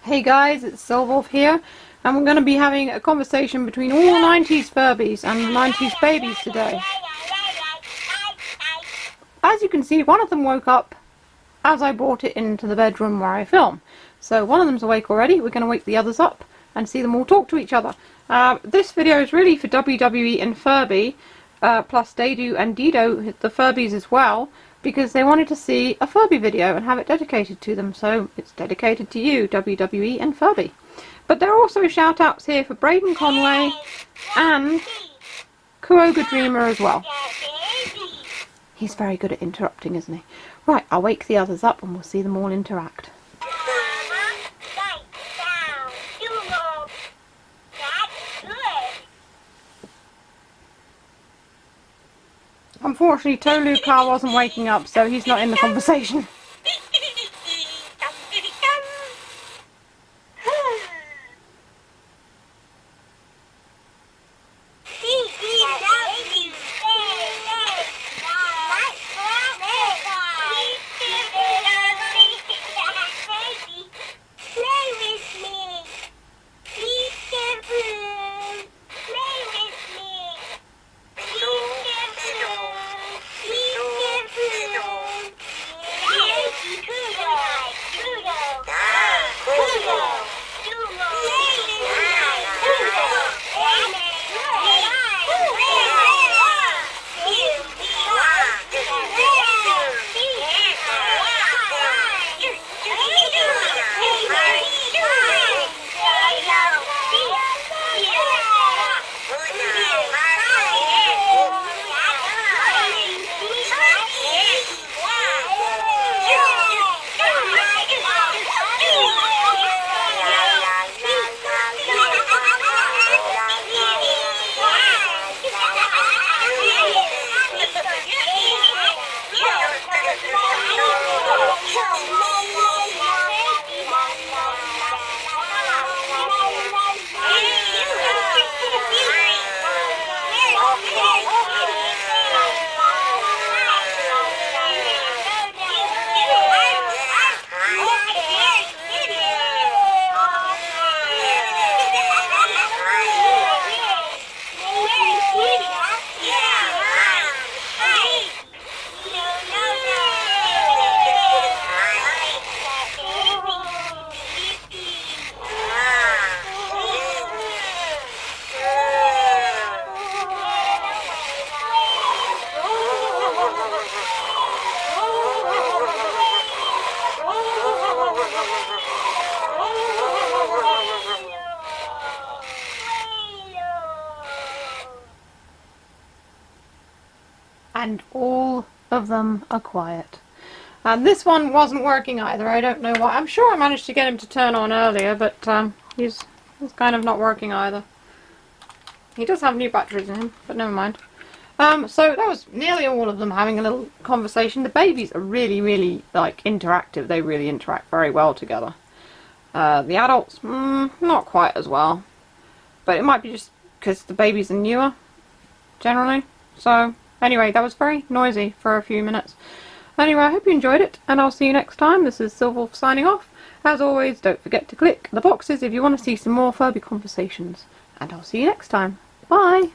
Hey guys, it's Silverwolf here, and we're going to be having a conversation between all 90s Furbies and 90s babies today. As you can see, one of them woke up as I brought it into the bedroom where I film. So one of them's awake already. We're going to wake the others up and see them all talk to each other. This video is really for WWE and Furby, plus Dadu and Dido, the Furbies as well, because they wanted to see a Furby video and have it dedicated to them, so it's dedicated to you, WWE and Furby. But there are also shout outs here for Braden Conway and Kuoga Dreamer as well. He's very good at interrupting, isn't he? Right, I'll wake the others up and we'll see them all interact. Unfortunately, Tolu-Kah wasn't waking up, so he's not in the conversation. And all of them are quiet. And this one wasn't working either. I don't know why. I'm sure I managed to get him to turn on earlier, but he's kind of not working either. He does have new batteries in him, but never mind. So that was nearly all of them having a little conversation. The babies are really like interactive. They really interact very well together. The adults, not quite as well. But it might be just because the babies are newer, generally. So anyway, that was very noisy for a few minutes. Anyway, I hope you enjoyed it, and I'll see you next time. This is Silverwolf signing off. As always, don't forget to click the boxes if you want to see some more Furby conversations. And I'll see you next time. Bye!